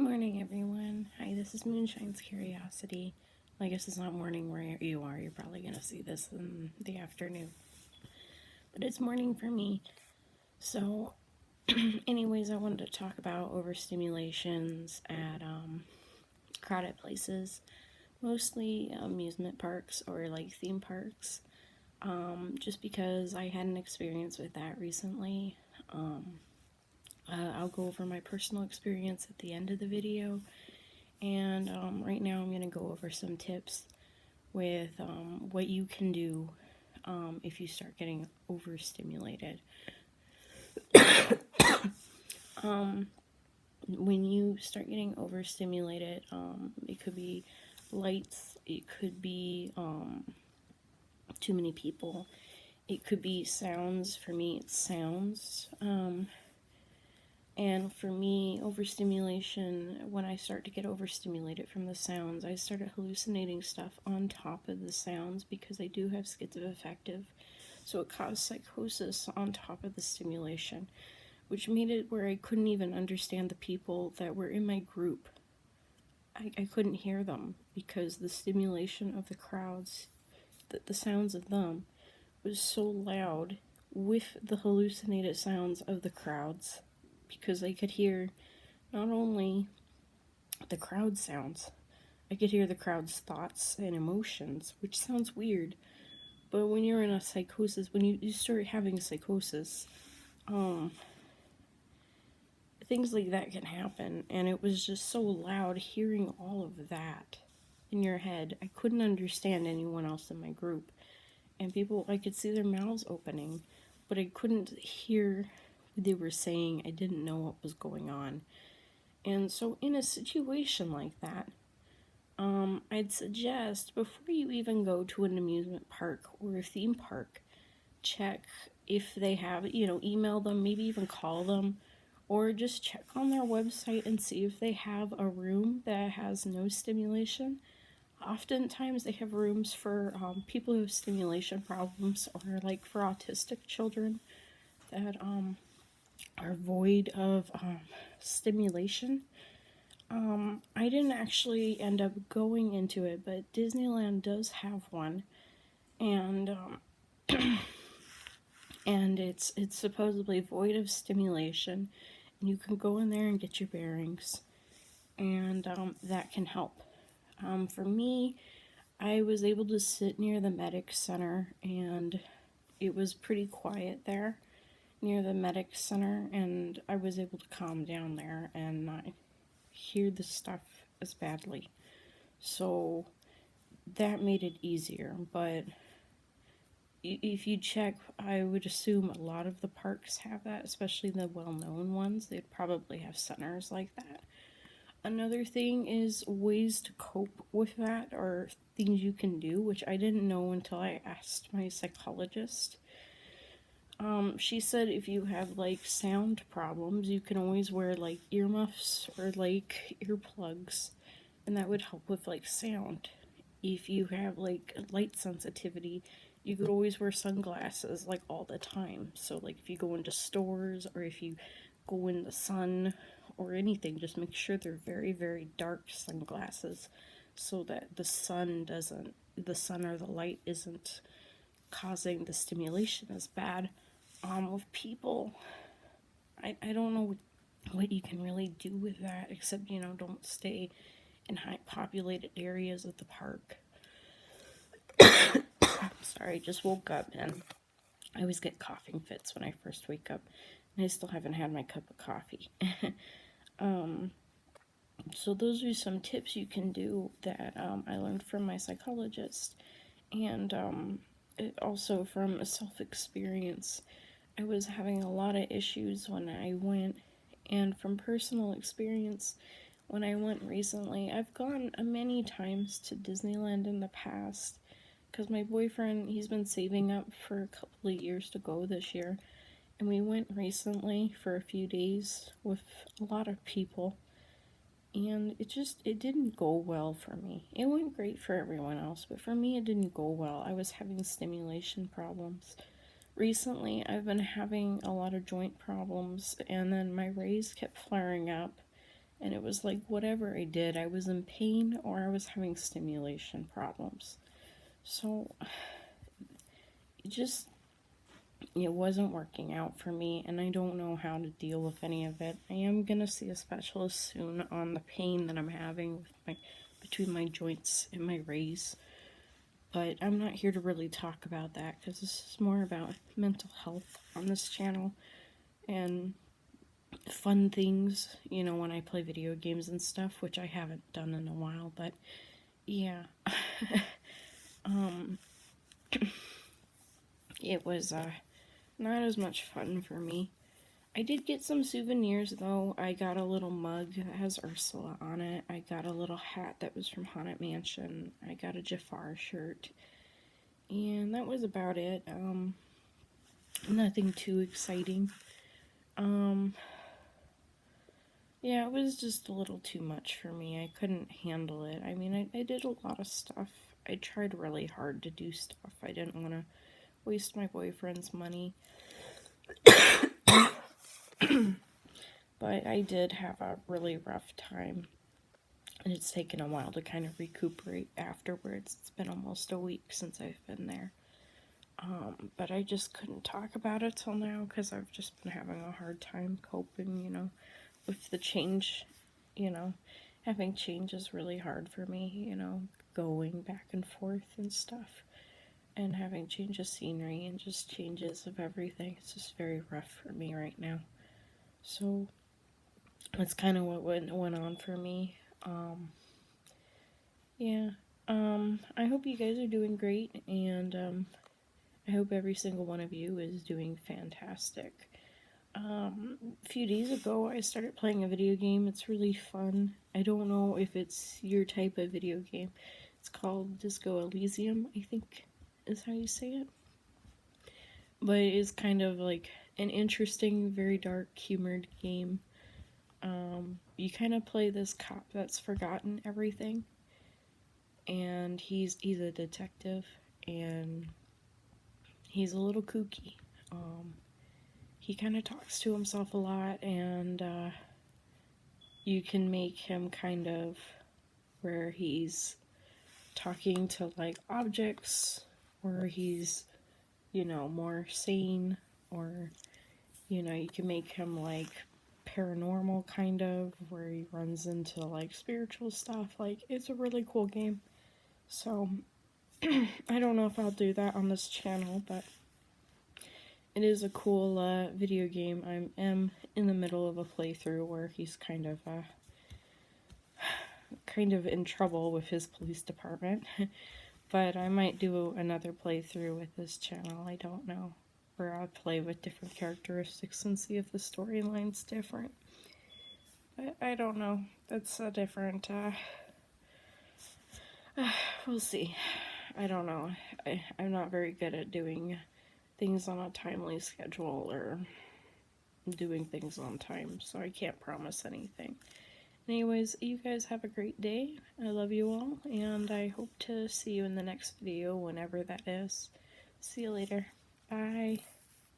morning, everyone. Hi, this is Moonshine's Curiosity. Well, I guess it's not morning where you are. You're probably going to see this in the afternoon. But it's morning for me. So, anyways, I wanted to talk about overstimulations at crowded places. Mostly amusement parks or like theme parks. Just because I had an experience with that recently. I'll go over my personal experience at the end of the video. And right now I'm going to go over some tips with what you can do if you start getting overstimulated. When you start getting overstimulated, it could be lights, it could be too many people, it could be sounds. For me, it's sounds. And for me, overstimulation, when I start to get overstimulated from the sounds, I started hallucinating stuff on top of the sounds because I do have schizoaffective. So it caused psychosis on top of the stimulation, which made it where I couldn't even understand the people that were in my group. I couldn't hear them because the stimulation of the crowds, the sounds of them, was so loud with the hallucinated sounds of the crowds. Because I could hear not only the crowd sounds, I could hear the crowd's thoughts and emotions, which sounds weird, but when you're in a psychosis, when you start having psychosis, things like that can happen, and it was just so loud hearing all of that in your head. I couldn't understand anyone else in my group, and people, I could see their mouths opening, but I couldn't hear what they were saying. I didn't know what was going on. And so in a situation like that, I'd suggest before you even go to an amusement park or a theme park, check if they have, email them, maybe even call them, or just check on their website and see if they have a room that has no stimulation. Oftentimes they have rooms for people who have stimulation problems, or like for autistic children that are void of stimulation. I didn't actually end up going into it, but Disneyland does have one, and and it's supposedly void of stimulation, and you can go in there and get your bearings, and that can help. For me, I was able to sit near the medic center, and it was pretty quiet there near the medic center, and I was able to calm down there and not hear the stuff as badly. So that made it easier. But if you check, I would assume a lot of the parks have that, especially the well-known ones. They'd probably have centers like that. Another thing is ways to cope with that, or things you can do, which I didn't know until I asked my psychologist. She said if you have like sound problems, you can always wear like earmuffs or like earplugs, and that would help with like sound. If you have like light sensitivity, you could always wear sunglasses like all the time. So like if you go into stores or if you go in the sun or anything, just make sure they're very, very dark sunglasses so that the sun or the light isn't causing the stimulation as bad. With people, I don't know what you can really do with that, except, don't stay in high populated areas of the park. Sorry, just woke up, and I always get coughing fits when I first wake up, and I still haven't had my cup of coffee. So those are some tips you can do that I learned from my psychologist, and also from a self-experience. I was having a lot of issues when I went, and from personal experience, when I went recently, I've gone many times to Disneyland in the past, because my boyfriend, he's been saving up for a couple of years to go this year, and we went recently for a few days with a lot of people, and it didn't go well for me. It went great for everyone else, but for me it didn't go well. I was having stimulation problems. Recently, I've been having a lot of joint problems, and then my rays kept flaring up, And it was like whatever I did, I was in pain or I was having stimulation problems. So it wasn't working out for me, and I don't know how to deal with any of it. I am gonna see a specialist soon on the pain that I'm having with between my joints and my raise. But I'm not here to really talk about that because this is more about mental health on this channel and fun things, when I play video games and stuff, which I haven't done in a while, but yeah. It was not as much fun for me. I did get some souvenirs though. I got a little mug that has Ursula on it. I got a little hat that was from Haunted Mansion. I got a Jafar shirt. And that was about it. Nothing too exciting. Yeah, it was just a little too much for me. I couldn't handle it. I mean, I did a lot of stuff. I tried really hard to do stuff. I didn't want to waste my boyfriend's money. But I did have a really rough time. And it's taken a while to kind of recuperate afterwards. It's been almost a week since I've been there. But I just couldn't talk about it till now because I've just been having a hard time coping, with the change. Having change is really hard for me, going back and forth and stuff. And having change of scenery and just changes of everything. It's just very rough for me right now. So that's kind of what went on for me. Yeah. I hope you guys are doing great, and I hope every single one of you is doing fantastic. A few days ago, I started playing a video game. It's really fun. I don't know if it's your type of video game. It's called Disco Elysium, I think is how you say it. But it is kind of like an interesting, very dark, humored game. You kind of play this cop that's forgotten everything. And he's a detective, and he's a little kooky. He kind of talks to himself a lot, and you can make him kind of where he's talking to like objects, or he's, more sane, or, you can make him like paranormal kind of, where he runs into like spiritual stuff. Like, it's a really cool game. So, I don't know if I'll do that on this channel, but it is a cool video game. I am in the middle of a playthrough where he's kind of in trouble with his police department. But I might do another playthrough with this channel. I don't know. Where I'll play with different characteristics and see if the storyline's different. But I don't know. That's a different, we'll see. I don't know. I'm not very good at doing things on a timely schedule or doing things on time, so I can't promise anything. Anyways, you guys have a great day. I love you all, and I hope to see you in the next video, whenever that is. See you later. Bye.